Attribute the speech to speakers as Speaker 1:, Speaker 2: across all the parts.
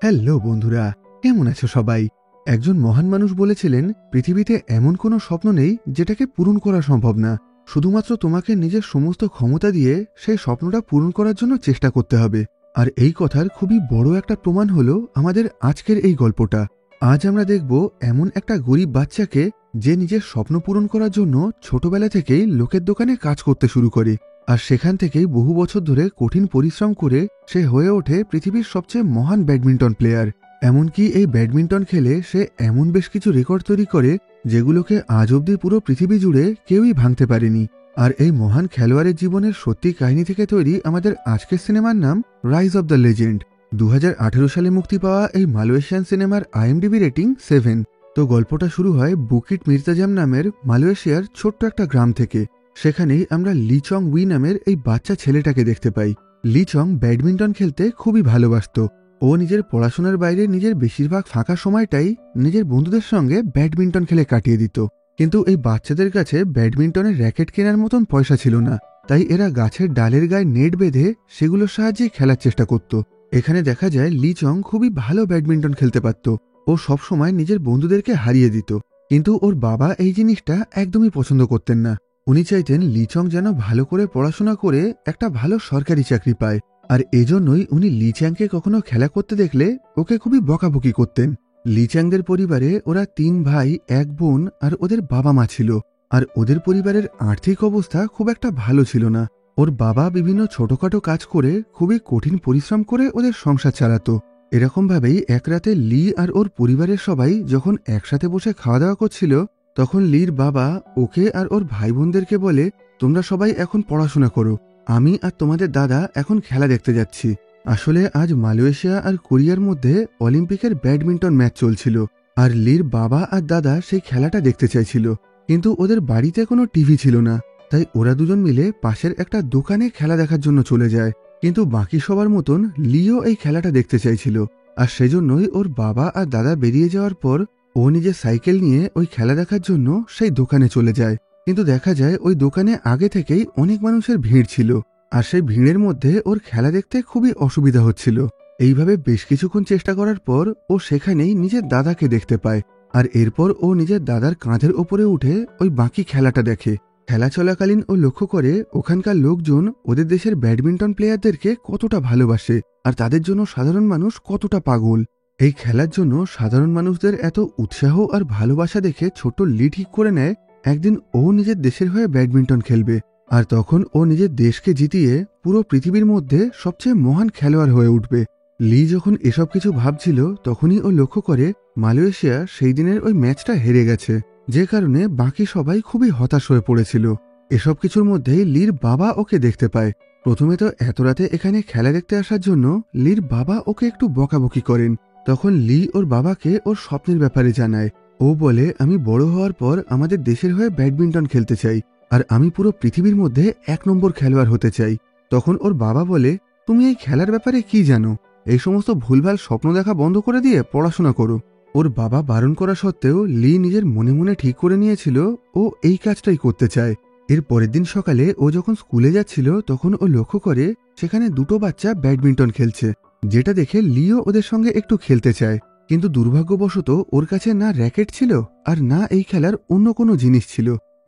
Speaker 1: Hello বন্ধুরা, কেমন আছো সবাই? একজন মহান মানুষ বলেছিলেন, পৃথিবীতে এমন কোনো স্বপ্ন নেই যেটাকে পূরণ করা সম্ভব না। শুধুমাত্র তোমাকে নিজের সমস্ত ক্ষমতা দিয়ে সেই স্বপ্নটা পূরণ করার জন্য চেষ্টা করতে হবে। আর এই কথার খুবই বড় একটা প্রমাণ হলো আমাদের আজকের এই গল্পটা। আজ আমরা দেখব এমন একটা গরিব বাচ্চাকে যে নিজের স্বপ্ন পূরণ করার জন্য ছোটবেলা থেকেই লোকের দোকানে কাজ করতে শুরু করে, আর সেখান থেকেই বহু বছর ধরে কঠিন পরিশ্রম করে সে হয়ে ওঠে পৃথিবীর সবচেয়ে মহান ব্যাডমিন্টন প্লেয়ার। এমনকি এই ব্যাডমিন্টন খেলে সে এমন বেশ কিছু রেকর্ড তৈরি করে যেগুলোকে আজ অব্দি পুরো পৃথিবী জুড়ে কেউই ভাঙতে পারেনি। আর এই মহান খেলোয়াড়ের জীবনের সত্যি কাহিনী থেকে তৈরি আমাদের আজকের সিনেমার নাম রাইজ অব দ্য লেজেন্ড। 2018 সালে মুক্তি পাওয়া এই মালয়েশিয়ান সিনেমার IMDb রেটিং 7। তো গল্পটা শুরু হয় বুকিট মির্তাজাম নামের মালয়েশিয়ার ছোট্ট একটা গ্রাম থেকে। সেখানেই আমরা লি চং উই নামের এই বাচ্চা ছেলেটাকে দেখতে পাই। লি চং ব্যাডমিন্টন খেলতে খুবই ভালোবাসত। ও নিজের পড়াশোনার বাইরে নিজের বেশিরভাগ ফাঁকা সময়টাই নিজের বন্ধুদের সঙ্গে ব্যাডমিন্টন খেলে কাটিয়ে দিত। কিন্তু এই বাচ্চাদের কাছে ব্যাডমিন্টনের র্যাকেট কেনার মতন পয়সা ছিল না, তাই এরা গাছের ডালের গায়ে নেট বেঁধে সেগুলোর সাহায্যে খেলার চেষ্টা করত। এখানে দেখা যায় লি চং খুবই ভালো ব্যাডমিন্টন খেলতে পারত। ও সবসময় নিজের বন্ধুদেরকে হারিয়ে দিত। কিন্তু ওর বাবা এই জিনিসটা একদমই পছন্দ করতেন না। উনি চাইতেন লিচং যেন ভালো করে পড়াশোনা করে একটা ভালো সরকারি চাকরি পায়। আর এজন্যই উনি লিচ্যাংকে কখনো খেলা করতে দেখলে ওকে খুবই বকাবকি করতেন। লিচ্যাংদের পরিবারে ওরা 3 ভাই 1 বোন আর ওদের বাবা মা ছিল। আর ওদের পরিবারের আর্থিক অবস্থা খুব একটা ভালো ছিল না। ওর বাবা বিভিন্ন ছোটখাটো কাজ করে খুবই কঠিন পরিশ্রম করে ওদের সংসার চালাতো। এরকমভাবেই এক রাতে লি আর ওর পরিবারের সবাই যখন একসাথে বসে খাওয়া দাওয়া করছিল, তখন লির বাবা ওকে আর ওর ভাই বোনদেরকে বলে, তোমরা সবাই এখন পড়াশোনা করো, আমি আর তোমাদের দাদা এখন খেলা দেখতে যাচ্ছি। আসলে আজ মালয়েশিয়া আর কোরিয়ার মধ্যে অলিম্পিকের ব্যাডমিন্টন ম্যাচ চলছিল, আর লির বাবা আর দাদা সেই খেলাটা দেখতে চাইছিল। কিন্তু ওদের বাড়িতে কোনো টিভি ছিল না, তাই ওরা দুজন মিলে পাশের একটা দোকানে খেলা দেখার জন্য চলে যায়। কিন্তু বাকি সবার মতন লিও এই খেলাটা দেখতে চাইছিল, আর সেজন্যই ওর বাবা আর দাদা বেরিয়ে যাওয়ার পর ও নিজের সাইকেল নিয়ে ওই খেলা দেখার জন্য সেই দোকানে চলে যায়। কিন্তু দেখা যায় ওই দোকানে আগে থেকেই অনেক মানুষের ভিড় ছিল, আর সেই ভিড়ের মধ্যে ওর খেলা দেখতে খুবই অসুবিধা হচ্ছিল। এইভাবে বেশ কিছুক্ষণ চেষ্টা করার পর ও সেখানেই নিজের দাদাকে দেখতে পায়। আর এরপর ও নিজের দাদার কাঁধের ওপরে উঠে ওই বাকি খেলাটা দেখে। খেলা চলাকালীন ও লক্ষ্য করে ওখানকার লোকজন ওদের দেশের ব্যাডমিন্টন প্লেয়ারদেরকে কতটা ভালোবাসে, আর তাদের জন্য সাধারণ মানুষ কতটা পাগল। এই খেলার জন্য সাধারণ মানুষদের এত উৎসাহ আর ভালোবাসা দেখে ছোট লি ঠিক করে নেয় একদিন ও নিজের দেশের হয়ে ব্যাডমিন্টন খেলবে। আর তখন ও নিজের দেশকে জিতিয়ে পুরো পৃথিবীর মধ্যে সবচেয়ে মহান খেলোয়াড় হয়ে উঠবে। লি যখন এসব কিছু ভাবছিল, তখনই ও লক্ষ্য করে মালয়েশিয়া সেই দিনের ওই ম্যাচটা হেরে গেছে, যে কারণে বাকি সবাই খুবই হতাশ হয়ে পড়েছিল। এসব কিছুর মধ্যেই লির বাবা ওকে দেখতে পায়। প্রথমে তো এত রাতে এখানে খেলা দেখতে আসার জন্য লির বাবা ওকে একটু বকাবকি করেন। তখন লি ওর বাবাকে ওর স্বপ্নের ব্যাপারে জানায়। ও বলে, আমি বড় হওয়ার পর আমাদের দেশের হয়ে ব্যাডমিন্টন খেলতে চাই, আর আমি পুরো পৃথিবীর মধ্যে 1 নম্বর খেলোয়াড় হতে চাই। তখন ওর বাবা বলে, তুমি এই খেলার ব্যাপারে কি জানো? এই সমস্ত ভুলভাল স্বপ্ন দেখা বন্ধ করে দিয়ে পড়াশোনা করো। ওর বাবা বারণ করা সত্ত্বেও লি নিজের মনে মনে ঠিক করে নিয়েছিল ও এই কাজটাই করতে চায়। এর পরের দিন সকালে ও যখন স্কুলে যাচ্ছিল, তখন ও লক্ষ্য করে সেখানে 2টো বাচ্চা ব্যাডমিন্টন খেলছে, যেটা দেখে লিও ওদের সঙ্গে একটু খেলতে চায়। কিন্তু দুর্ভাগ্যবশত ওর কাছে না র্যাকেট ছিল আর না এই খেলার অন্য কোনো জিনিস ছিল,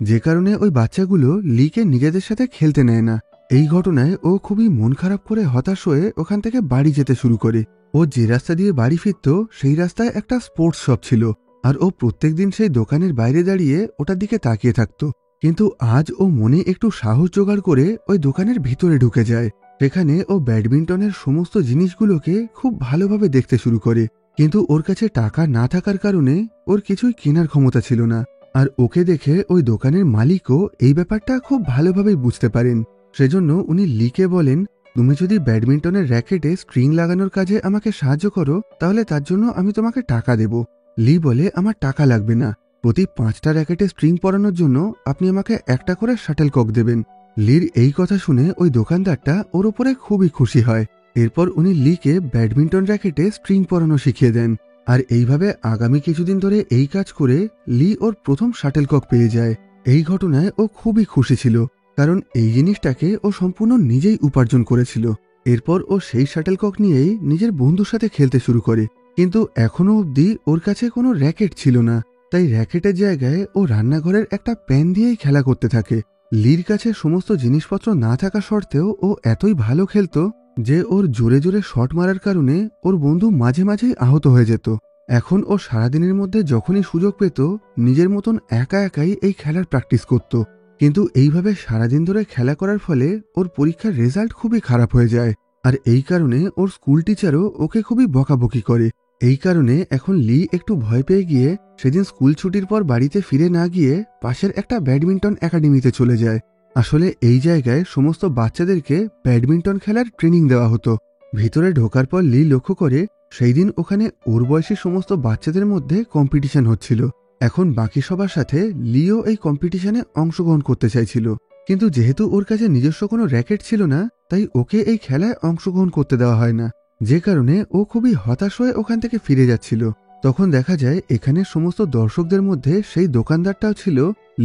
Speaker 1: যে কারণে ওই বাচ্চাগুলো লিকে নিজেদের সাথে খেলতে নেয় না। এই ঘটনায় ও খুবই মন খারাপ করে হতাশ হয়ে ওখান থেকে বাড়ি যেতে শুরু করে। ও যে রাস্তা দিয়ে বাড়ি ফিরত সেই রাস্তায় একটা স্পোর্টস শপ ছিল, আর ও প্রত্যেকদিন সেই দোকানের বাইরে দাঁড়িয়ে ওটার দিকে তাকিয়ে থাকত। কিন্তু আজ ও মনে একটু সাহস জোগাড় করে ওই দোকানের ভিতরে ঢুকে যায়। সেখানে ও ব্যাডমিন্টনের সমস্ত জিনিসগুলোকে খুব ভালোভাবে দেখতে শুরু করে। কিন্তু ওর কাছে টাকা না থাকার কারণে ওর কিছুই কেনার ক্ষমতা ছিল না। আর ওকে দেখে ওই দোকানের মালিকও এই ব্যাপারটা খুব ভালোভাবেই বুঝতে পারেন। সেজন্য উনি লিকে বলেন, তুমি যদি ব্যাডমিন্টনের র্যাকেটে স্ট্রিং লাগানোর কাজে আমাকে সাহায্য করো, তাহলে তার জন্য আমি তোমাকে টাকা দেব। লি বলে, আমার টাকা লাগবে না, প্রতি 5টা র্যাকেটে স্ট্রিং পরানোর জন্য আপনি আমাকে একটা করে শাটেল কক দেবেন। লির এই কথা শুনে ওই দোকানদারটা ওর উপরে খুবই খুশি হয়। এরপর উনি লিকে ব্যাডমিন্টন র্যাকেটে স্ট্রিং পরানো শিখিয়ে দেন। আর এইভাবে আগামী কিছুদিন ধরে এই কাজ করে লি ওর প্রথম শাটেল কক পেয়ে যায়। এই ঘটনায় ও খুবই খুশি ছিল, কারণ এই জিনিসটাকে ও সম্পূর্ণ নিজেই উপার্জন করেছিল। এরপর ও সেই শাটেলকক নিয়েই নিজের বন্ধুর সাথে খেলতে শুরু করে, কিন্তু এখনো অবধি ওর কাছে কোনো র্যাকেট ছিল না। তাই র্যাকেটের জায়গায় ও রান্নাঘরের একটা প্যান দিয়েই খেলা করতে থাকে। লির কাছে সমস্ত জিনিসপত্র না থাকা সত্ত্বেও ও এতই ভালো খেলতো যে ওর জোরে জোরে শট মারার কারণে ওর বন্ধু মাঝে মাঝেই আহত হয়ে যেত। এখন ও সারাদিনের মধ্যে যখনই সুযোগ পেত নিজের মতন একা একাই এই খেলার প্র্যাকটিস করত। কিন্তু এইভাবে সারাদিন ধরে খেলা করার ফলে ওর পরীক্ষার রেজাল্ট খুবই খারাপ হয়ে যায়, আর এই কারণে ওর স্কুল টিচারও ওকে খুবই বকাবকি করে। এই কারণে এখন লি একটু ভয় পেয়ে গিয়ে সেদিন স্কুল ছুটির পর বাড়িতে ফিরে না গিয়ে পাশের একটা ব্যাডমিন্টন একাডেমিতে চলে যায়। আসলে এই জায়গায় সমস্ত বাচ্চাদেরকে ব্যাডমিন্টন খেলার ট্রেনিং দেওয়া হতো। ভিতরে ঢোকার পর লি লক্ষ্য করে সেই দিন ওখানে ওর বয়সী সমস্ত বাচ্চাদের মধ্যে কম্পিটিশন হচ্ছিল। এখন বাকি সবার সাথে লিও এই কম্পিটিশনে অংশগ্রহণ করতে চাইছিল, কিন্তু যেহেতু ওর কাছে নিজস্ব কোনো র্যাকেট ছিল না তাই ওকে এই খেলায় অংশগ্রহণ করতে দেওয়া হয় না, যে কারণে ও খুবই হতাশ হয়ে ওখান থেকে ফিরে যাচ্ছিল। তখন দেখা যায় এখানে সমস্ত দর্শকদের মধ্যে সেই দোকানদারটাও ছিল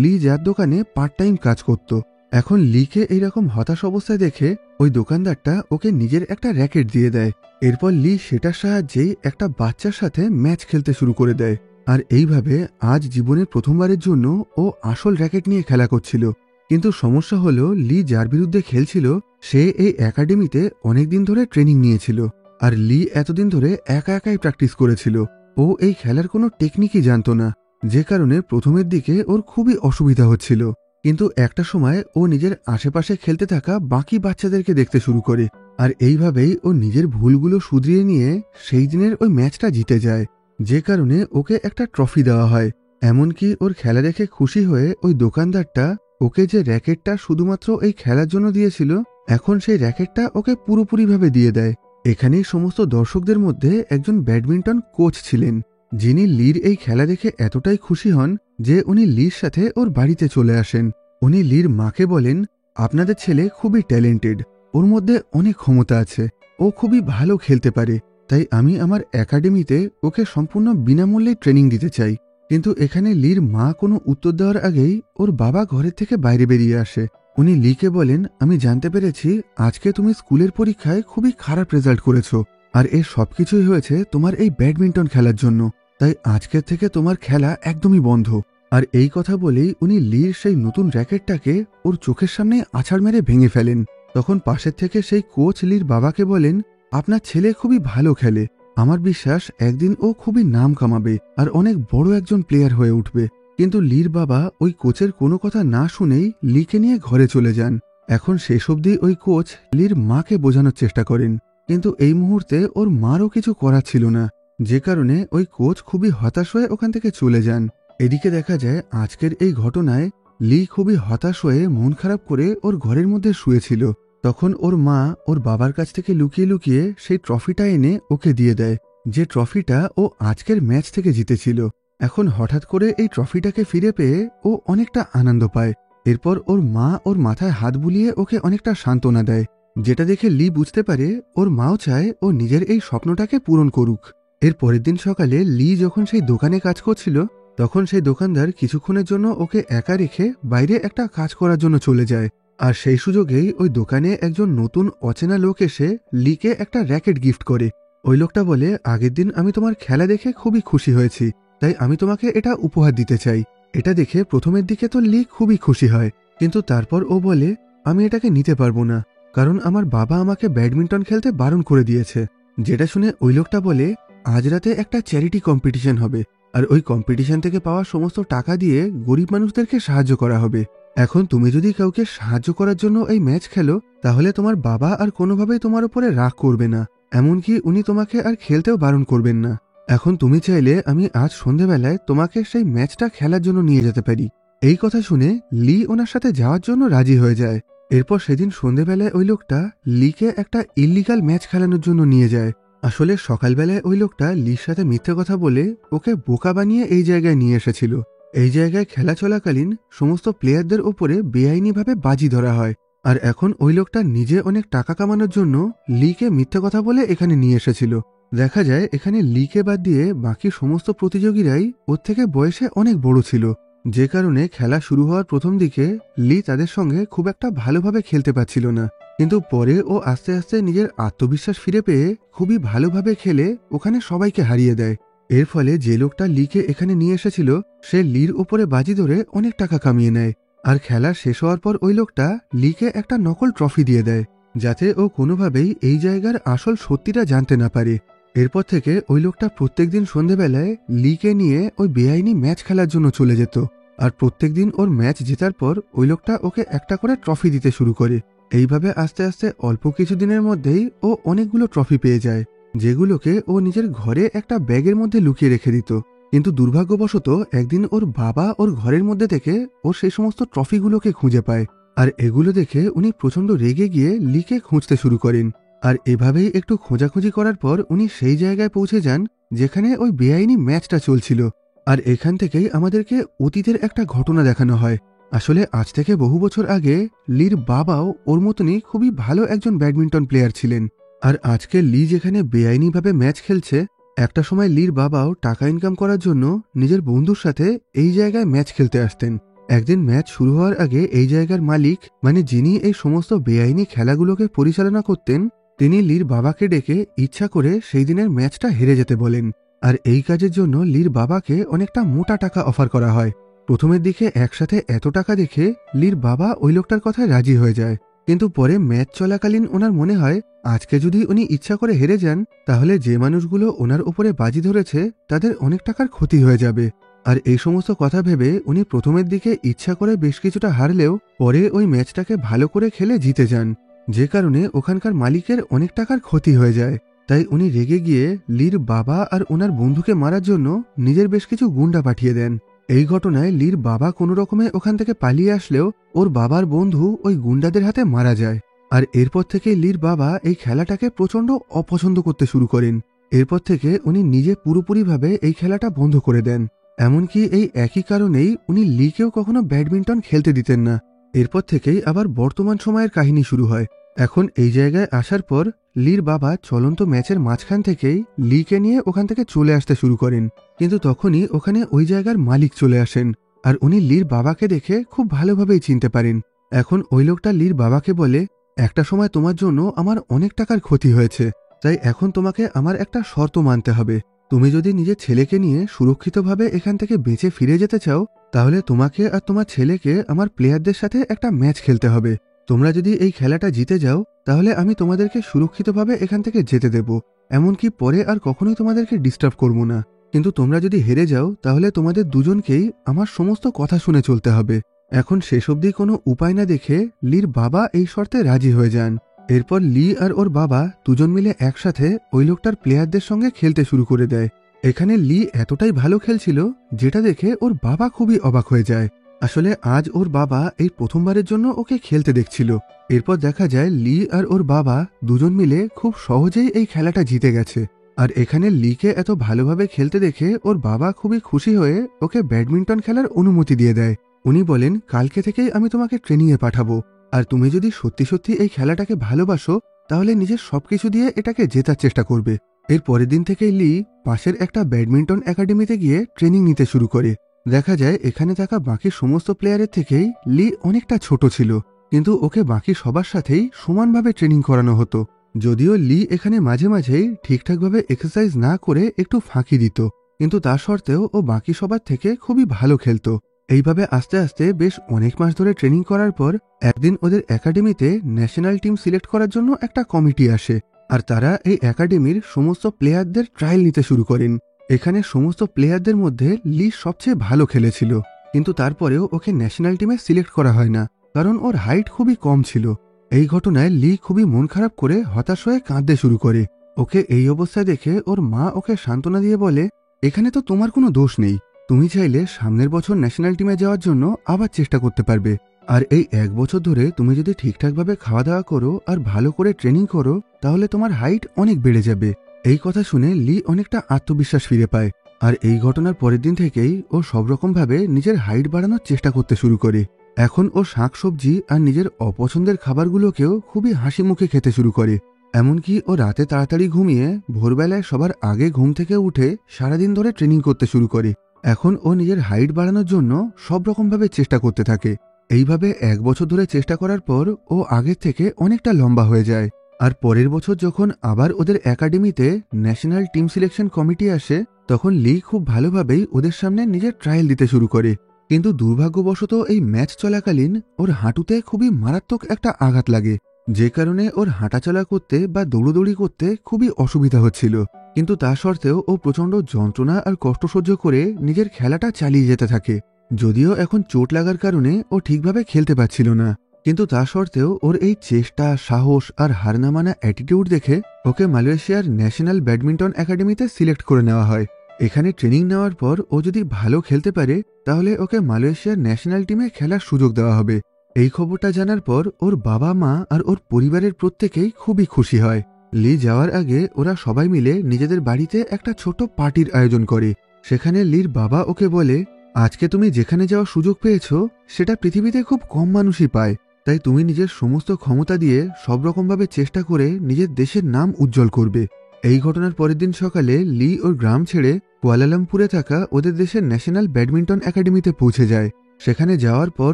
Speaker 1: লি, যার দোকানে পার্ট টাইম কাজ করত। এখন লিকে এইরকম হতাশ অবস্থায় দেখে ওই দোকানদারটা ওকে নিজের একটা র্যাকেট দিয়ে দেয়। এরপর লি সেটার সাহায্যেই একটা বাচ্চার সাথে ম্যাচ খেলতে শুরু করে দেয়। আর এইভাবে আজ জীবনের প্রথমবারের জন্য ও আসল র্যাকেট নিয়ে খেলা করছিল। কিন্তু সমস্যা হলো লি যার বিরুদ্ধে খেলছিল সে এই একাডেমিতে অনেকদিন ধরে ট্রেনিং নিয়েছিল, আর লি এতদিন ধরে একা একাই প্র্যাকটিস করেছিল। ও এই খেলার কোনো টেকনিকই জানতো না, যে কারণে প্রথমের দিকে ওর খুবই অসুবিধা হচ্ছিল। কিন্তু একটা সময় ও নিজের আশেপাশে খেলতে থাকা বাকি বাচ্চাদেরকে দেখতে শুরু করে, আর এইভাবেই ও নিজের ভুলগুলো শুধরিয়ে নিয়ে সেই দিনের ওই ম্যাচটা জিতে যায়, যে কারণে ওকে একটা ট্রফি দেওয়া হয়। এমনকি ওর খেলা দেখে খুশি হয়ে ওই দোকানদারটা ওকে যে র্যাকেটটা শুধুমাত্র এই খেলার জন্য দিয়েছিল এখন সেই র্যাকেটটা ওকে পুরোপুরিভাবে দিয়ে দেয়। এখানেই সমস্ত দর্শকদের মধ্যে একজন ব্যাডমিন্টন কোচ ছিলেন, যিনি লির এই খেলা দেখে এতটাই খুশি হন যে উনি লির সাথে ওর বাড়িতে চলে আসেন। উনি লির মাকে বলেন, আপনাদের ছেলে খুবই ট্যালেন্টেড, ওর মধ্যে অনেক ক্ষমতা আছে, ও খুবই ভালো খেলতে পারে, তাই আমি আমার একাডেমিতে ওকে সম্পূর্ণ বিনামূল্যে ট্রেনিং দিতে চাই। কিন্তু এখানে লির মা কোনো উত্তর দেওয়ার আগেই ওর বাবা ঘরের থেকে বাইরে বেরিয়ে আসে। উনি লিকে বলেন, আমি জানতে পেরেছি আজকে তুমি স্কুলের পরীক্ষায় খুবই খারাপ রেজাল্ট করেছো, আর এর সবকিছুই হয়েছে তোমার এই ব্যাডমিন্টন খেলার জন্য, তাই আজকের থেকে তোমার খেলা একদমই বন্ধ। আর এই কথা বলেই উনি লির সেই নতুন র্যাকেটটাকে ওর চোখের সামনে আছাড় মেরে ভেঙে ফেলেন। তখন পাশের থেকে সেই কোচ লির বাবাকে বলেন, আপনার ছেলে খুবই ভালো খেলে, আমার বিশ্বাস একদিন ও খুবই নাম কামাবে আর অনেক বড় একজন প্লেয়ার হয়ে উঠবে। কিন্তু লির বাবা ওই কোচের কোনো কথা না শুনেই লিকে নিয়ে ঘরে চলে যান। এখন শেষ অবধি ওই কোচ লির মাকে বোঝানোর চেষ্টা করেন, কিন্তু এই মুহূর্তে ওর মারও কিছু করার ছিল না, যে কারণে ওই কোচ খুবই হতাশ হয়ে ওখান থেকে চলে যান। এদিকে দেখা যায় আজকের এই ঘটনায় লি খুবই হতাশ হয়ে মন খারাপ করে ওর ঘরের মধ্যে শুয়েছিল। তখন ওর মা ওর বাবার কাছ থেকে লুকিয়ে লুকিয়ে সেই ট্রফিটা এনে ওকে দিয়ে দেয়, যে ট্রফিটা ও আজকের ম্যাচ থেকে জিতেছিল। এখন হঠাৎ করে এই ট্রফিটাকে ফিরে পেয়ে ও অনেকটা আনন্দ পায়। এরপর ওর মা ওর মাথায় হাত বুলিয়ে ওকে অনেকটা সান্ত্বনা দেয়, যেটা দেখে লি বুঝতে পারে ওর মাও চায় ও নিজের এই স্বপ্নটাকে পূরণ করুক। এর পরের দিন সকালে লি যখন সেই দোকানে কাজ করছিল তখন সেই দোকানদার কিছুক্ষণের জন্য ওকে একা রেখে বাইরে একটা কাজ করার জন্য চলে যায়। আর সেই সুযোগেই ওই দোকানে একজন নতুন অচেনা লোক এসে লিকে একটা র্যাকেট গিফট করে। ওই লোকটা বলে, আগের দিন আমি তোমার খেলা দেখে খুবই খুশি হয়েছি, তাই আমি তোমাকে এটা উপহার দিতে চাই। এটা দেখে প্রথমের দিকে তো লি খুবই খুশি হয়, কিন্তু তারপর ও বলে, আমি এটাকে নিতে পারবো না, কারণ আমার বাবা আমাকে ব্যাডমিন্টন খেলতে বারণ করে দিয়েছে। যেটা শুনে ওই লোকটা বলে, আজ রাতে একটা চ্যারিটি কম্পিটিশন হবে, আর ওই কম্পিটিশন থেকে পাওয়া সমস্ত টাকা দিয়ে গরিব মানুষদেরকে সাহায্য করা হবে। এখন তুমি যদি কাউকে সাহায্য করার জন্য এই ম্যাচ খেলো তাহলে তোমার বাবা আর কোনোভাবেই তোমার উপরে রাগ করবে না, এমনকি উনি তোমাকে আর খেলতেও বারণ করবেন না। এখন তুমি চাইলে আমি আজ সন্ধেবেলায় তোমাকে সেই ম্যাচটা খেলার জন্য নিয়ে যেতে পারি। এই কথা শুনে লি ওনার সাথে যাওয়ার জন্য রাজি হয়ে যায়। এরপর সেদিন সন্ধেবেলায় ওই লোকটা লিকে একটা ইল্লিগাল ম্যাচ খেলানোর জন্য নিয়ে যায়। আসলে সকালবেলায় ওই লোকটা লির সাথে মিথ্যে কথা বলে ওকে বোকা বানিয়ে এই জায়গায় নিয়ে এসেছিল। এই জায়গায় খেলা চলাকালীন সমস্ত প্লেয়ারদের ওপরে বেআইনিভাবে বাজি ধরা হয়, আর এখন ওই লোকটা নিজে অনেক টাকা কামানোর জন্য লিকে মিথ্যে কথা বলে এখানে নিয়ে এসেছিল। দেখা যায় এখানে লিকে বাদ দিয়ে বাকি সমস্ত প্রতিযোগীরাই ওর থেকে বয়সে অনেক বড় ছিল। যে কারণে খেলা শুরু হওয়ার প্রথম দিকে লি তাদের সঙ্গে খুব একটা ভালোভাবে খেলতে পারছিল না, কিন্তু পরে ও আস্তে আস্তে নিজের আত্মবিশ্বাস ফিরে পেয়ে খুবই ভালোভাবে খেলে ওখানে সবাইকে হারিয়ে দেয়। এর ফলে যে লোকটা লিকে এখানে নিয়ে এসেছিল সে লির ওপরে বাজি ধরে অনেক টাকা কামিয়ে নেয়, আর খেলা শেষ হওয়ার পর ওই লোকটা লিকে একটা নকল ট্রফি দিয়ে দেয় যাতে ও কোনোভাবেই এই জায়গার আসল সত্যিটা জানতে না পারে। এরপর থেকে ওই লোকটা প্রত্যেকদিন সন্ধেবেলায় লিকে নিয়ে ওই বেআইনি ম্যাচ খেলার জন্য চলে যেত, আর প্রত্যেকদিন ওর ম্যাচ জেতার পর ওই লোকটা ওকে একটা করে ট্রফি দিতে শুরু করে। এইভাবে আস্তে আস্তে অল্প কিছুদিনের মধ্যেই ও অনেকগুলো ট্রফি পেয়ে যায়, যেগুলোকে ও নিজের ঘরে একটা ব্যাগের মধ্যে লুকিয়ে রেখে দিত। কিন্তু দুর্ভাগ্যবশত একদিন ওর বাবা ওর ঘরের মধ্যে থেকে ওর সেই সমস্ত ট্রফিগুলোকে খুঁজে পায়, আর এগুলো দেখে উনি প্রচণ্ড রেগে গিয়ে লিকে খুঁজতে শুরু করেন। আর এভাবেই একটু খোঁজাখুঁজি করার পর উনি সেই জায়গায় পৌঁছে যান যেখানে ওই বেআইনি ম্যাচটা চলছিল। আর এখান থেকেই আমাদেরকে অতীতের একটা ঘটনা দেখানো হয়। আসলে আজ থেকে বহু বছর আগে লির বাবাও ওর মতনই খুবই ভালো একজন ব্যাডমিন্টন প্লেয়ার ছিলেন। আর আজকে লি যেখানে বেআইনিভাবে ম্যাচ খেলছে, একটা সময় লির বাবাও টাকা ইনকাম করার জন্য নিজের বন্ধুর সাথে এই জায়গায় ম্যাচ খেলতে আসতেন। একদিন ম্যাচ শুরু হওয়ার আগে এই জায়গার মালিক, মানে যিনি এই সমস্ত বেআইনি খেলাগুলোকে পরিচালনা করতেন, তিনি লির বাবাকে ডেকে ইচ্ছা করে সেই দিনের ম্যাচটা হেরে যেতে বলেন। আর এই কাজের জন্য লির বাবাকে অনেকটা মোটা টাকা অফার করা হয়। প্রথমের দিকে একসাথে এত টাকা দেখে লির বাবা ওই লোকটার কথায় রাজি হয়ে যায়, কিন্তু পরে ম্যাচ চলাকালীন ওনার মনে হয় আজকে যদি উনি ইচ্ছা করে হেরে যান তাহলে যে মানুষগুলো ওনার উপরে বাজি ধরেছে তাদের অনেক টাকার ক্ষতি হয়ে যাবে। আর এই সমস্ত কথা ভেবে উনি প্রথমের দিকে ইচ্ছা করে বেশ কিছুটা হারলেও পরে ওই ম্যাচটাকে ভালো করে খেলে জিতে যান, যে কারণে ওখানকার মালিকের অনেক টাকার ক্ষতি হয়ে যায়। তাই উনি রেগে গিয়ে লির বাবা আর ওনার বন্ধুকে মারার জন্য নিজের বেশ কিছু গুন্ডা পাঠিয়ে দেন। এই ঘটনায় লির বাবা কোনো রকমে ওখান থেকে পালিয়ে আসলেও ওর বাবার বন্ধু ওই গুন্ডাদের হাতে মারা যায়। আর এরপর থেকে লির বাবা এই খেলাটাকে প্রচণ্ড অপছন্দ করতে শুরু করেন। এরপর থেকে উনি নিজে পুরোপুরিভাবে এই খেলাটা বন্ধ করে দেন। এমনকি এই একই কারণেই উনি লিকেও কখনো ব্যাডমিন্টন খেলতে দিতেন না। এরপর থেকেই আবার বর্তমান সময়ের কাহিনী শুরু হয়। এখন এই জায়গায় আসার পর লির বাবা চলন্ত ম্যাচের মাঝখান থেকেই লিকে নিয়ে ওখান থেকে চলে আসতে শুরু করেন, কিন্তু তখনই ওখানে ওই জায়গার মালিক চলে আসেন, আর উনি লির বাবাকে দেখে খুব ভালোভাবেই চিনতে পারেন। এখন ওই লোকটা লির বাবাকে বলে, একটা সময় তোমার জন্য আমার অনেক টাকার ক্ষতি হয়েছে, তাই এখন তোমাকে আমার একটা শর্ত মানতে হবে। তুমি যদি নিজের ছেলেকে নিয়ে সুরক্ষিতভাবে এখান থেকে বেঁচে ফিরে যেতে চাও তাহলে তোমাকে আর তোমার ছেলেকে আমার প্লেয়ারদের সাথে একটা ম্যাচ খেলতে হবে। তোমরা যদি এই খেলাটা জিতে যাও তাহলে আমি তোমাদেরকে সুরক্ষিতভাবে এখান থেকে যেতে দেব, এমনকি পরে আর কখনোই তোমাদেরকে ডিস্টার্ব করব না। কিন্তু তোমরা যদি হেরে যাও তাহলে তোমাদের দুজনকেই আমার সমস্ত কথা শুনে চলতে হবে। এখন শেষ অবধি কোনো উপায় না দেখে লির বাবা এই শর্তে রাজি হয়ে যান। এরপর লি আর ওর বাবা দুজন মিলে একসাথে ওই লোকটার প্লেয়ারদের সঙ্গে খেলতে শুরু করে দেয়। এখানে লি এতটাই ভালো খেলছিল যেটা দেখে ওর বাবা খুবই অবাক হয়ে যায়। আসলে আজ ওর বাবা এই প্রথমবারের জন্য ওকে খেলতে দেখছিল। এরপর দেখা যায় লি আর ওর বাবা দুজন মিলে খুব সহজেই এই খেলাটা জিতে গেছে। আর এখানে লিকে এত ভালোভাবে খেলতে দেখে ওর বাবা খুবই খুশি হয়ে ওকে ব্যাডমিন্টন খেলার অনুমতি দিয়ে দেয়। উনি বলেন, কালকে থেকেই আমি তোমাকে ট্রেনিংয়ে পাঠাবো, আর তুমি যদি সত্যি সত্যি এই খেলাটাকে ভালোবাসো তাহলে নিজের সবকিছু দিয়ে এটাকে জেতার চেষ্টা করবে। এর পরের দিন থেকেই লি পাশের একটা ব্যাডমিন্টন একাডেমিতে গিয়ে ট্রেনিং নিতে শুরু করে। দেখা যায় এখানে থাকা বাকি সমস্ত প্লেয়ারের থেকেই লি অনেকটা ছোট ছিল, কিন্তু ওকে বাকি সবার সাথেই সমানভাবে ট্রেনিং করানো হতো। যদিও লি এখানে মাঝে মাঝেই ঠিকঠাকভাবে এক্সারসাইজ না করে একটু ফাঁকি দিত, কিন্তু তা সত্ত্বেও ও বাকি সবার থেকে খুবই ভালো খেলতো। এইভাবে আস্তে আস্তে বেশ অনেক মাস ধরে ট্রেনিং করার পর একদিন ওদের একাডেমিতে ন্যাশনাল টিম সিলেক্ট করার জন্য একটা কমিটি আসে, আর তারা এই একাডেমির সমস্ত প্লেয়ারদের ট্রায়াল নিতে শুরু করেন। এখানে সমস্ত প্লেয়ারদের মধ্যে লি সবচেয়ে ভালো খেলেছিল, কিন্তু তারপরেও ওকে ন্যাশনাল টিমে সিলেক্ট করা হয় না, কারণ ওর হাইট খুবই কম ছিল। এই ঘটনায় লি খুবই মন খারাপ করে হতাশ হয়ে কাঁদতে শুরু করে। ওকে এই অবস্থায় দেখে ওর মা ওকে সান্ত্বনা দিয়ে বলে, এখানে তো তোমার কোনো দোষ নেই, তুমি চাইলে সামনের বছর ন্যাশনাল টিমে যাওয়ার জন্য আবার চেষ্টা করতে পারবে। আর এই এক বছর ধরে তুমি যদি ঠিকঠাকভাবে খাওয়া দাওয়া করো আর ভালো করে ট্রেনিং করো তাহলে তোমার হাইট অনেক বেড়ে যাবে। এই কথা শুনে লি অনেকটা আত্মবিশ্বাস ফিরে পায়, আর এই ঘটনার পরের দিন থেকেই ও সব রকমভাবে নিজের হাইট বাড়ানোর চেষ্টা করতে শুরু করে। এখন ও শাকসবজি আর নিজের অপছন্দের খাবারগুলোকেও খুবই হাসি মুখে খেতে শুরু করে। এমনকি ও রাতে তাড়াতাড়ি ঘুমিয়ে ভোরবেলায় সবার আগে ঘুম থেকে উঠে সারাদিন ধরে ট্রেনিং করতে শুরু করে। এখন ও নিজের হাইট বাড়ানোর জন্য সব রকমভাবে চেষ্টা করতে থাকে। এইভাবে 1 বছর ধরে চেষ্টা করার পর ও আগের থেকে অনেকটা লম্বা হয়ে যায়। আর পরের বছর যখন আবার ওদের একাডেমিতে ন্যাশনাল টিম সিলেকশন কমিটি আসে, তখন লি খুব ভালোভাবেই ওদের সামনে নিজের ট্রায়াল দিতে শুরু করে। কিন্তু দুর্ভাগ্যবশত এই ম্যাচ চলাকালীন ওর হাঁটুতে খুবই মারাত্মক একটা আঘাত লাগে, যে কারণে ওর হাঁটাচলা করতে বা দৌড়দৌড়ি করতে খুবই অসুবিধা হচ্ছিল। কিন্তু তা সত্ত্বেও ও প্রচণ্ড যন্ত্রণা আর কষ্ট সহ্য করে নিজের খেলাটা চালিয়ে যেতে থাকে। যদিও এখন চোট লাগার কারণে ও ঠিকভাবে খেলতে পারছিল না, কিন্তু তা সত্ত্বেও ওর এই চেষ্টা, সাহস আর হার না মানা অ্যাটিটিউড দেখে ওকে মালয়েশিয়ার ন্যাশনাল ব্যাডমিন্টন একাডেমিতে সিলেক্ট করে নেওয়া হয়। এখানে ট্রেনিং নেওয়ার পর ও যদি ভালো খেলতে পারে, তাহলে ওকে মালয়েশিয়ার ন্যাশনাল টিমে খেলার সুযোগ দেওয়া হবে। এই খবরটা জানার পর ওর বাবা মা আর ওর পরিবারের প্রত্যেকেই খুবই খুশি হয়। লি যাওয়ার আগে ওরা সবাই মিলে নিজেদের বাড়িতে একটা ছোট পার্টির আয়োজন করে। সেখানে লির বাবা ওকে বলে, আজকে তুমি যেখানে যাওয়ার সুযোগ পেয়েছো সেটা পৃথিবীতে খুব কম মানুষই পায়, তাই তুমি নিজের সমস্ত ক্ষমতা দিয়ে সব রকমভাবে চেষ্টা করে নিজের দেশের নাম উজ্জ্বল করবে। এই ঘটনার পরের দিন সকালে লি ওর গ্রাম ছেড়ে কুয়ালালামপুরে থাকা ওদের দেশের ন্যাশনাল ব্যাডমিন্টন একাডেমিতে পৌঁছে যায়। সেখানে যাওয়ার পর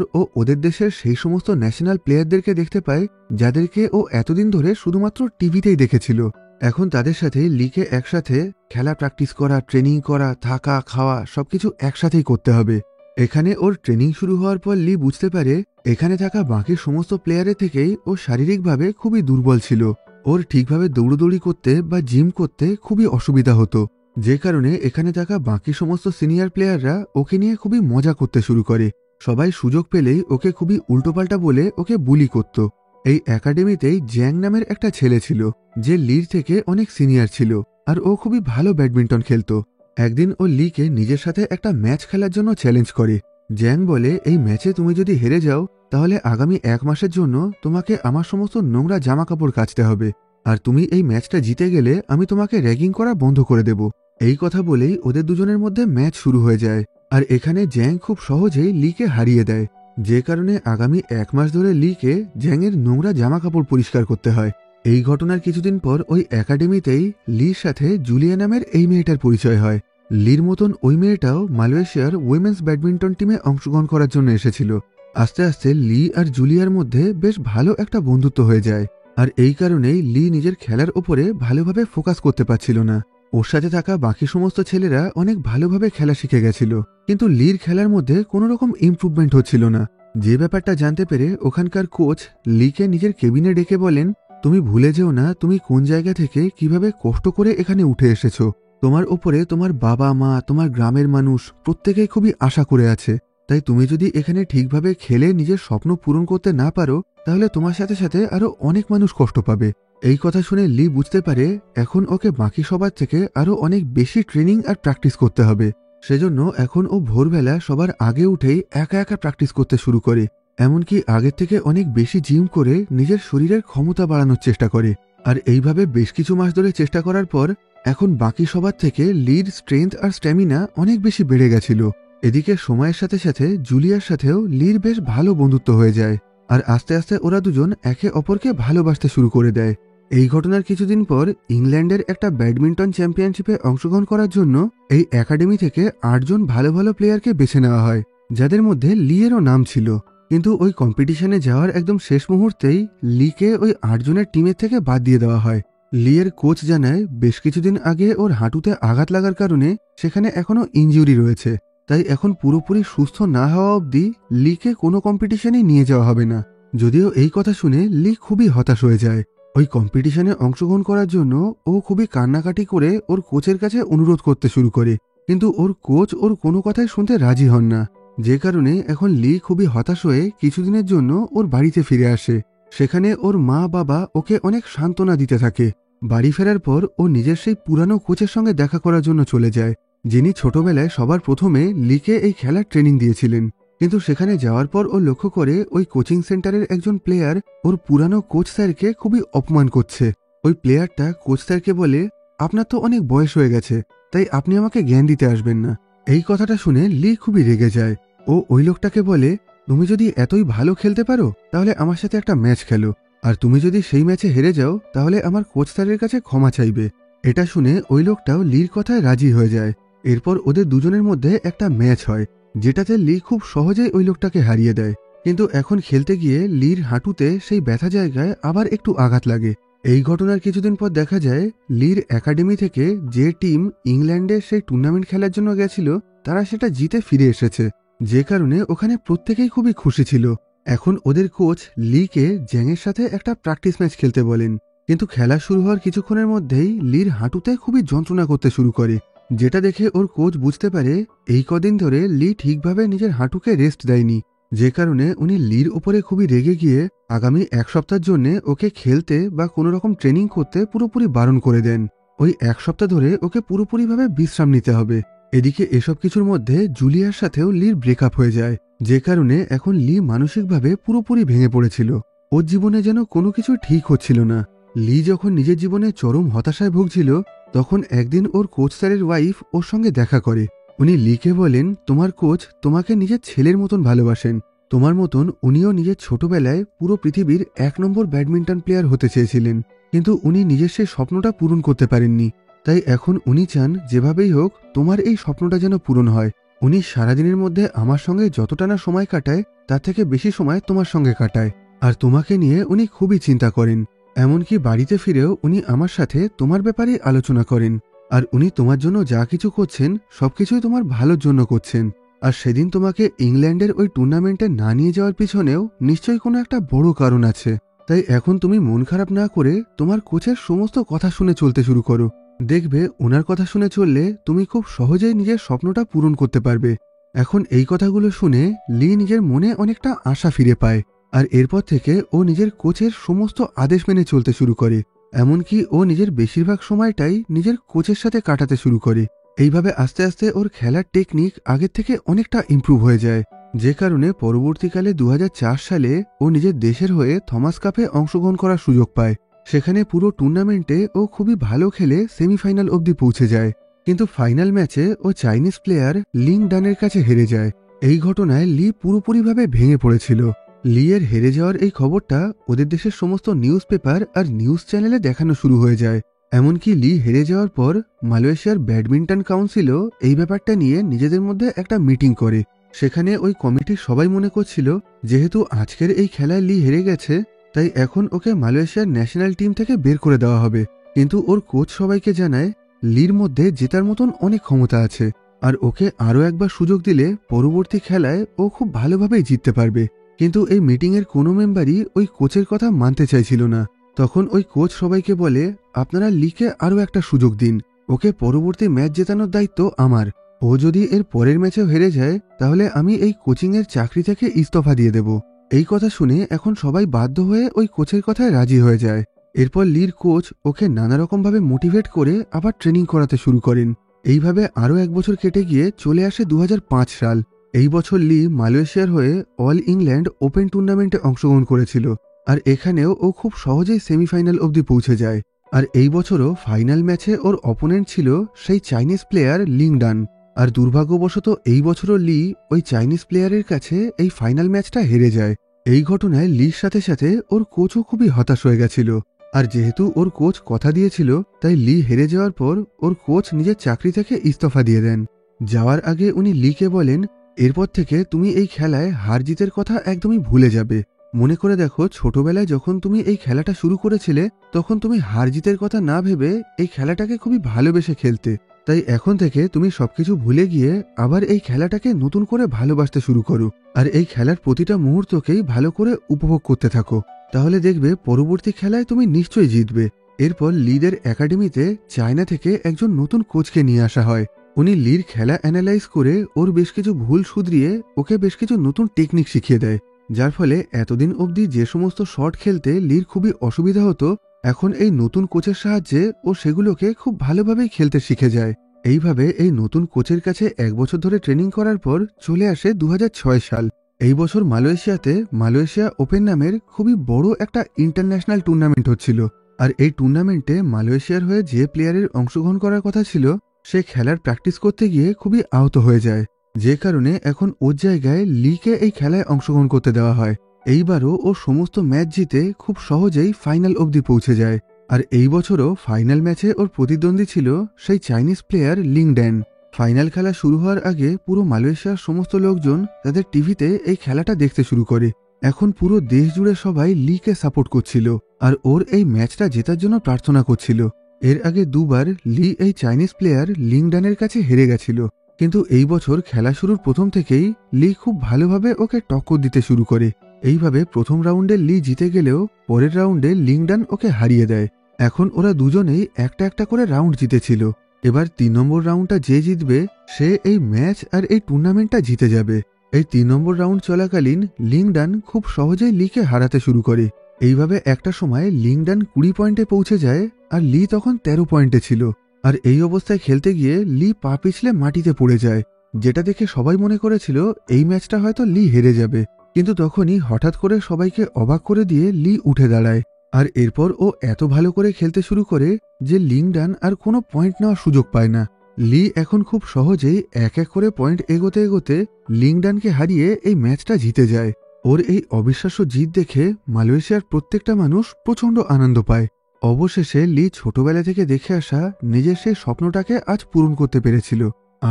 Speaker 1: ও ওদের দেশের সেই সমস্ত ন্যাশনাল প্লেয়ারদেরকে দেখতে পায় যাদেরকে ও এতদিন ধরে শুধুমাত্র টিভিতেই দেখেছিল। এখন তাদের সাথে লিকে একসাথে খেলা প্র্যাকটিস করা, ট্রেনিং করা, থাকা, খাওয়া সবকিছু একসাথেই করতে হবে। এখানে ওর ট্রেনিং শুরু হওয়ার পর লি বুঝতে পারে এখানে থাকা বাকি সমস্ত প্লেয়ারের থেকেই ও শারীরিকভাবে খুবই দুর্বল ছিল। ওর ঠিকভাবে দৌড়দৌড়ি করতে বা জিম করতে খুবই অসুবিধা হতো, যে কারণে এখানে থাকা বাকি সমস্ত সিনিয়র প্লেয়াররা ওকে নিয়ে খুবই মজা করতে শুরু করে। সবাই সুযোগ পেলেই ওকে খুবই উল্টোপাল্টা বলে ওকে বুলি করত। এই একাডেমিতেই জ্যাং নামের একটা ছেলে ছিল, যে লির থেকে অনেক সিনিয়র ছিল, আর ও খুবই ভালো ব্যাডমিন্টন খেলত। একদিন ও লিকে নিজের সাথে একটা ম্যাচ খেলার জন্য চ্যালেঞ্জ করে। জ্যাং বলে, এই ম্যাচে তুমি যদি হেরে যাও তাহলে আগামী 1 মাসের জন্য তোমাকে আমার সমস্ত নোংরা জামা কাপড় কাচতে হবে, আর তুমি এই ম্যাচটা জিতে গেলে আমি তোমাকে র্যাগিং করা বন্ধ করে দেব। এই কথা বলেই ওদের দুজনের মধ্যে ম্যাচ শুরু হয়ে যায়, আর এখানে জ্যাং খুব সহজেই লিকে হারিয়ে দেয়, যে কারণে আগামী 1 মাস ধরে লিকে জ্যাংয়ের নোংরা জামা কাপড় পরিষ্কার করতে হয়। এই ঘটনার কিছুদিন পর ওই একাডেমিতেই লির সাথে জুলিয়া নামের এই মেয়েটার পরিচয় হয়। লির মতন ওই মেয়েটাও মালয়েশিয়ার উইমেন্স ব্যাডমিন্টন টিমে অংশগ্রহণ করার জন্য এসেছিল। আস্তে আস্তে লি আর জুলিয়ার মধ্যে বেশ ভালো একটা বন্ধুত্ব হয়ে যায়, আর এই কারণেই লি নিজের খেলার ওপরে ভালোভাবে ফোকাস করতে পারছিল না। ওর সাথে থাকা বাকি সমস্ত ছেলেরা অনেক ভালোভাবে খেলা শিখে গেছিল, কিন্তু লির খেলার মধ্যে কোনো রকম ইমপ্রুভমেন্ট হচ্ছিল না। যে ব্যাপারটা জানতে পেরে ওখানকার কোচ লিকে নিজের কেবিনে ডেকে বলেন, তুমি ভুলে যেও না তুমি কোন জায়গা থেকে কিভাবে কষ্ট করে এখানে উঠে এসেছো। তোমার ওপরে তোমার বাবা মা, তোমার গ্রামের মানুষ প্রত্যেকেই খুবই আশা করে আছে, তাই তুমি যদি এখানে ঠিকভাবে খেলে নিজের স্বপ্ন পূরণ করতে না পারো, তাহলে তোমার সাথে সাথে আরো অনেক মানুষ কষ্ট পাবে। এই কথা শুনে লি বুঝতে পারে এখন ওকে বাকি সবার থেকে আরো অনেক বেশি ট্রেনিং আর প্র্যাকটিস করতে হবে। সেজন্য এখন ও ভোরবেলা সবার আগে উঠেই একা একা প্র্যাকটিস করতে শুরু করে, এমনকি আগের থেকে অনেক বেশি জিম করে নিজের শরীরের ক্ষমতা বাড়ানোর চেষ্টা করে। আর এইভাবে বেশ কিছু মাস ধরে চেষ্টা করার পর এখন বাকি সবার থেকে লির স্ট্রেংথ আর স্ট্যামিনা অনেক বেশি বেড়ে গেছিল। এদিকে সময়ের সাথে সাথে জুলিয়ার সাথেও লির বেশ ভালো বন্ধুত্ব হয়ে যায়, আর আস্তে আস্তে ওরা দুজন একে অপরকে ভালোবাসতে শুরু করে দেয়। এই ঘটনার কিছুদিন পর ইংল্যান্ডের একটা ব্যাডমিন্টন চ্যাম্পিয়নশিপে অংশগ্রহণ করার জন্য এই একাডেমি থেকে 8 জন ভালো ভালো প্লেয়ারকে বেছে নেওয়া হয়, যাদের মধ্যে লিয়েরও নাম ছিল। কিন্তু ওই কম্পিটিশনে যাওয়ার একদম শেষ মুহূর্তেই লিকে ওই 8 জনের টিমের থেকে বাদ দিয়ে দেওয়া হয়। লিয়ের কোচ জানায় বেশ কিছুদিন আগে ওর হাঁটুতে আঘাত লাগার কারণে সেখানে এখনো ইনজুরি রয়েছে, তাই এখন পুরোপুরি সুস্থ না হওয়া অবধি লিকে কোনো কম্পিটিশনেই নিয়ে যাওয়া হবে না। যদিও এই কথা শুনে লি খুবই হতাশ হয়ে যায়। ওই কম্পিটিশনে অংশগ্রহণ করার জন্য ও খুবই কান্নাকাটি করে ওর কোচের কাছে অনুরোধ করতে শুরু করে, কিন্তু ওর কোচ ওর কোনো কথাই শুনতে রাজি হন না, যে কারণে এখন লি খুবই হতাশ হয়ে কিছুদিনের জন্য ওর বাড়িতে ফিরে আসে। সেখানে ওর মা বাবা ওকে অনেক সান্ত্বনা দিতে থাকে। বাড়ি ফেরার পর ও নিজের সেই পুরানো কোচের সঙ্গে দেখা করার জন্য চলে যায়, যিনি ছোটবেলায় সবার প্রথমে লিকে এই খেলার ট্রেনিং দিয়েছিলেন। কিন্তু সেখানে যাওয়ার পর ও লক্ষ্য করে ওই কোচিং সেন্টারের একজন প্লেয়ার ওর পুরানো কোচ স্যারকে খুবই অপমান করছে। ওই প্লেয়ারটা কোচ স্যারকে বলে, আপনার তো অনেক বয়স হয়ে গেছে, তাই আপনি আমাকে জ্ঞান দিতে আসবেন না। এই কথাটা শুনে লি খুবই রেগে যায়। ও ওই লোকটাকে বলে, তুমি যদি এতই ভালো খেলতে পারো তাহলে আমার সাথে একটা ম্যাচ খেলো, আর তুমি যদি সেই ম্যাচে হেরে যাও তাহলে আমার কোচ স্যারের কাছে ক্ষমা চাইবে। এটা শুনে ওই লোকটাও লির কথায় রাজি হয়ে যায়। এরপর ওদের দুজনের মধ্যে একটা ম্যাচ হয়, যেটাতে লি খুব সহজেই ওই লোকটাকে হারিয়ে দেয়। কিন্তু এখন খেলতে গিয়ে লির হাঁটুতে সেই ব্যথা জায়গায় আবার একটু আঘাত লাগে। এই ঘটনার কিছুদিন পর দেখা যায় লির একাডেমি থেকে যে টিম ইংল্যান্ডে সেই টুর্নামেন্ট খেলার জন্য গেছিল তারা সেটা জিতে ফিরে এসেছে, যে কারণে ওখানে প্রত্যেকেই খুবই খুশি ছিল। এখন ওদের কোচ লিকে জ্যাংয়ের সাথে একটা প্র্যাকটিস ম্যাচ খেলতে বলেন, কিন্তু খেলা শুরু হওয়ার কিছুক্ষণের মধ্যেই লির হাঁটুতে খুবই যন্ত্রণা করতে শুরু করে, যেটা দেখে ওর কোচ বুঝতে পারে এই কদিন ধরে লি ঠিকভাবে নিজের হাঁটুকে রেস্ট দেয়নি, যে কারণে উনি লির ওপরে খুবই রেগে গিয়ে আগামী 1 সপ্তাহের জন্য ওকে খেলতে বা কোনো রকম ট্রেনিং করতে পুরোপুরি বারণ করে দেন। ওই 1 সপ্তাহ ধরে ওকে পুরোপুরিভাবে বিশ্রাম নিতে হবে। এদিকে এসব কিছুর মধ্যে জুলিয়ার সাথেও লির ব্রেকআপ হয়ে যায়, যে কারণে এখন লি মানসিকভাবে পুরোপুরি ভেঙে পড়েছিল। ওর জীবনে যেন কোনো কিছু ঠিক হচ্ছিল না। লি যখন নিজের জীবনে চরম হতাশায় ভুগছিল, তখন একদিন ওর কোচ স্যারের ওয়াইফ ওর সঙ্গে দেখা করে। উনি লিকে বলেন, তোমার কোচ তোমাকে নিজের ছেলের মতন ভালোবাসেন, তোমার মতন উনিও নিজের ছোটবেলায় পুরো পৃথিবীর 1 নম্বর ব্যাডমিন্টন প্লেয়ার হতে চেয়েছিলেন, কিন্তু উনি নিজের সেই স্বপ্নটা পূরণ করতে পারেননি। তাই এখন উনি চান যেভাবেই হোক তোমার এই স্বপ্নটা যেন পূরণ হয়। উনি সারাদিনের মধ্যে আমার সঙ্গে যতটা না সময় কাটায় তার থেকে বেশি সময় তোমার সঙ্গে কাটায়, আর তোমাকে নিয়ে উনি খুবই চিন্তা করেন। এমনকি বাড়িতে ফিরেও উনি আমার সাথে তোমার ব্যাপারে আলোচনা করেন, আর উনি তোমার জন্য যা কিছু করছেন সবকিছুই তোমার ভালোর জন্য করছেন। আর সেদিন তোমাকে ইংল্যান্ডের ওই টুর্নামেন্টে না নিয়ে যাওয়ার পিছনেও নিশ্চয়ই কোনো একটা বড় কারণ আছে। তাই এখন তুমি মন খারাপ না করে তোমার কোচের সমস্ত কথা শুনে চলতে শুরু করো। দেখবে ওনার কথা শুনে চললে তুমি খুব সহজেই নিজের স্বপ্নটা পূরণ করতে পারবে। এখন এই কথাগুলো শুনে লি নিজের মনে অনেকটা আশা ফিরে পায়, আর এরপর থেকে ও নিজের কোচের সমস্ত আদেশ মেনে চলতে শুরু করে। এমনকি ও নিজের বেশিরভাগ সময়টাই নিজের কোচের সাথে কাটাতে শুরু করে। এইভাবে আস্তে আস্তে ওর খেলার টেকনিক আগের থেকে অনেকটা ইমপ্রুভ হয়ে যায়, যে কারণে পরবর্তীকালে 2004 সালে ও নিজের দেশের হয়ে থমাস কাপে অংশগ্রহণ করার সুযোগ পায়। সেখানে পুরো টুর্নামেন্টে ও খুবই ভালো খেলে সেমিফাইনাল অবধি পৌঁছে যায়, কিন্তু ফাইনাল ম্যাচে ও চাইনিজ প্লেয়ার লিং ডানের কাছে হেরে যায়। এই ঘটনায় লি পুরোপুরিভাবে ভেঙে পড়েছিল। লি এর হেরে যাওয়ার এই খবরটা ওদের দেশের সমস্ত নিউজ পেপার আর নিউজ চ্যানেলে দেখানো শুরু হয়ে যায়। এমনকি লি হেরে যাওয়ার পর মালয়েশিয়ার ব্যাডমিন্টন কাউন্সিলও এই ব্যাপারটা নিয়ে নিজেদের মধ্যে একটা মিটিং করে। সেখানে ওই কমিটির সবাই মনে করছিল যেহেতু আজকের এই খেলায় লি হেরে গেছে, তাই এখন ওকে মালয়েশিয়ার ন্যাশনাল টিম থেকে বের করে দেওয়া হবে। কিন্তু ওর কোচ সবাইকে জানায় লির মধ্যে জেতার মতন অনেক ক্ষমতা আছে, আর ওকে আরও একবার সুযোগ দিলে পরবর্তী খেলায় ও খুব ভালোভাবেই জিততে পারবে। কিন্তু এই মিটিংয়ের কোনো মেম্বারই ওই কোচের কথা মানতে চাইছিল না। তখন ওই কোচ সবাইকে বলে, আপনারা লিকে আরও একটা সুযোগ দিন, ওকে পরবর্তী ম্যাচ জেতানোর দায়িত্ব আমার। ও যদি এর পরের ম্যাচেও হেরে যায় তাহলে আমি এই কোচিংয়ের চাকরি থেকে ইস্তফা দিয়ে দেব। এই কথা শুনে এখন সবাই বাধ্য হয়ে ওই কোচের কথায় রাজি হয়ে যায়। এরপর লির কোচ ওকে নানা রকমভাবে মোটিভেট করে আবার ট্রেনিং করাতে শুরু করেন। এইভাবে আরও 1 বছর কেটে গিয়ে চলে আসে 2005 সাল। এই বছর লি মালয়েশিয়ার হয়ে অল ইংল্যান্ড ওপেন টুর্নামেন্টে অংশগ্রহণ করেছিল, আর এখানেও ও খুব সহজেই সেমিফাইনাল অবধি পৌঁছে যায়। আর এই বছরও ফাইনাল ম্যাচে ওর অপোনেন্ট ছিল সেই চাইনিজ প্লেয়ার লিং ডান। আর দুর্ভাগ্যবশত এই বছরও লি ওই চাইনিজ প্লেয়ারের কাছে এই ফাইনাল ম্যাচটা হেরে যায়। এই ঘটনায় লির সাথে সাথে ওর কোচও খুবই হতাশ হয়ে গেছিল। আর যেহেতু ওর কোচ কথা দিয়েছিল, তাই লি হেরে যাওয়ার পর ওর কোচ নিজের চাকরি থেকে ইস্তফা দিয়ে দেন। যাওয়ার আগে উনি লিকে বলেন, এরপর থেকে তুমি এই খেলায় হার জিতের কথা একদমই ভুলে যাবে। মনে করে দেখো, ছোটবেলায় যখন তুমি এই খেলাটা শুরু করেছিলে তখন তুমি হার জিতের কথা না ভেবে এই খেলাটাকে খুবই ভালোবেসে খেলতে। তাই এখন থেকে তুমি সবকিছু ভুলে গিয়ে আবার এই খেলাটাকে নতুন করে ভালোবাসতে শুরু করো, আর এই খেলার প্রতিটা মুহূর্তকেই ভালো করে উপভোগ করতে থাকো। তাহলে দেখবে পরবর্তী খেলায় তুমি নিশ্চয়ই জিতবে। এরপর লিদের একাডেমিতে চায়না থেকে একজন নতুন কোচকে নিয়ে আসা হয়। উনি লির খেলা অ্যানালাইজ করে ওর বেশ কিছু ভুল শুধরিয়ে ওকে বেশ কিছু নতুন টেকনিক শিখিয়ে দেয়, যার ফলে এতদিন অবধি যে সমস্ত শট খেলতে লির খুবই অসুবিধা হতো, এখন এই নতুন কোচের সাহায্যে ও সেগুলোকে খুব ভালোভাবেই খেলতে শিখে যায়। এইভাবে এই নতুন কোচের কাছে 1 বছর ধরে ট্রেনিং করার পর চলে আসে 2006 সাল। এই বছর মালয়েশিয়াতে মালয়েশিয়া ওপেন নামের খুবই বড় একটা ইন্টারন্যাশনাল টুর্নামেন্ট হচ্ছিল। আর এই টুর্নামেন্টে মালয়েশিয়ার হয়ে যে প্লেয়ারের অংশগ্রহণ করার কথা ছিল সে খেলার প্র্যাকটিস করতে গিয়ে খুবই আহত হয়ে যায়, যে কারণে এখন ওর জায়গায় লিকে এই খেলায় অংশগ্রহণ করতে দেওয়া হয়। এইবারও ও সমস্ত ম্যাচ জিতে খুব সহজেই ফাইনাল অবধি পৌঁছে যায়। আর এই বছরও ফাইনাল ম্যাচে ওর প্রতিদ্বন্দ্বী ছিল সেই Chinese player Lin Dan. Final খেলা শুরু হওয়ার আগে পুরো মালয়েশিয়ার সমস্ত লোকজন তাদের টিভিতে এই খেলাটা দেখতে শুরু করে। এখন পুরো দেশ জুড়ে সবাই লিকে সাপোর্ট করছিল আর ওর এই ম্যাচটা জেতার জন্য প্রার্থনা করছিল। এর আগে দুবার লি এই চাইনিজ প্লেয়ার লিংডানের কাছে হেরে গেছিল, কিন্তু এই বছর খেলা শুরুর প্রথম থেকেই লি খুব ভালোভাবে ওকে টক্কর দিতে শুরু করে। এইভাবে প্রথম রাউন্ডে লি জিতে গেলেও পরের রাউন্ডে লিংডান ওকে হারিয়ে দেয়। এখন ওরা দুজনেই একটা একটা করে রাউন্ড জিতেছিল। এবার 3 নম্বর রাউন্ডটা যে জিতবে সে এই ম্যাচ আর এই টুর্নামেন্টটা জিতে যাবে। এই 3 নম্বর রাউন্ড চলাকালীন লিংডান খুব সহজেই লিকে হারাতে শুরু করে। এইভাবে একটা সময় লিংডান 20 পয়েন্টে পৌঁছে যায় আর লি তখন 13 পয়েন্টে ছিল। আর এই অবস্থায় খেলতে গিয়ে লি পা পিছলে মাটিতে পড়ে যায়, যেটা দেখে সবাই মনে করেছিল এই ম্যাচটা হয়তো লি হেরে যাবে। কিন্তু তখনই হঠাৎ করে সবাইকে অবাক করে দিয়ে লি উঠে দাঁড়ায়। আর এরপর ও এত ভালো করে খেলতে শুরু করে যে লিংডান আর কোনো পয়েন্ট নেওয়ার সুযোগ পায় না। লি এখন খুব সহজেই এক এক করে পয়েন্ট এগোতে এগোতে লিংডানকে হারিয়ে এই ম্যাচটা জিতে যায়। ওর এই অবিশ্বাস্য জিত দেখে মালয়েশিয়ার প্রত্যেকটা মানুষ প্রচণ্ড আনন্দ পায়। অবশেষে লি ছোটবেলা থেকে দেখে আসা নিজের সেই স্বপ্নটাকে আজ পূরণ করতে পেরেছিল।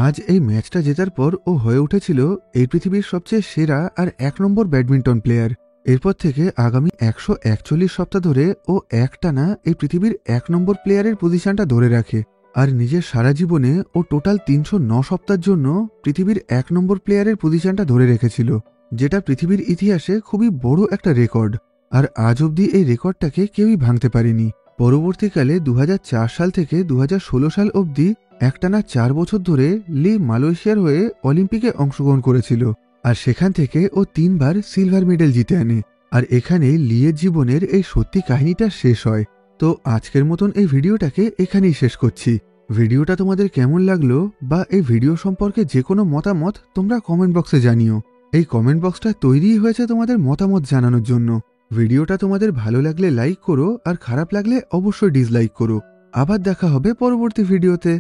Speaker 1: আজ এই ম্যাচটা জেতার পর ও হয়ে উঠেছিল এই পৃথিবীর সবচেয়ে সেরা আর 1 নম্বর ব্যাডমিন্টন প্লেয়ার। এরপর থেকে আগামী 141 সপ্তাহ ধরে ও একটানা এই পৃথিবীর 1 নম্বর প্লেয়ারের পজিশনটা ধরে রাখে। আর নিজের সারা জীবনে ও টোটাল 309 সপ্তাহের জন্য পৃথিবীর 1 নম্বর প্লেয়ারের পজিশনটা ধরে রেখেছিল, যেটা পৃথিবীর ইতিহাসে খুবই বড় একটা রেকর্ড। আর আজ অবধি এই রেকর্ডটাকে কেউই ভাঙতে পারেনি। পরবর্তীকালে 2004 সাল থেকে 2016 সাল অবধি একটানা 4 বছর ধরে লি মালয়েশিয়ার হয়ে অলিম্পিকে অংশগ্রহণ করেছিল। আর সেখান থেকে ও 3 বার সিলভার মেডেল জিতে আনে। আর এখানে লিয়ের জীবনের এই সত্যি কাহিনীটা শেষ হয়। তো আজকের মতন এই ভিডিওটাকে এখানেই শেষ করছি। ভিডিওটা তোমাদের কেমন লাগলো বা এই ভিডিও সম্পর্কে যে কোনো মতামত তোমরা কমেন্ট বক্সে জানিও। এই কমেন্ট বক্সটা তৈরিই হয়েছে তোমাদের মতামত জানানোর জন্য। ভিডিওটা তোমাদের ভালো লাগলে লাইক করো আর খারাপ লাগলে অবশ্যই ডিসলাইক করো। আবার দেখা হবে পরবর্তী ভিডিওতে।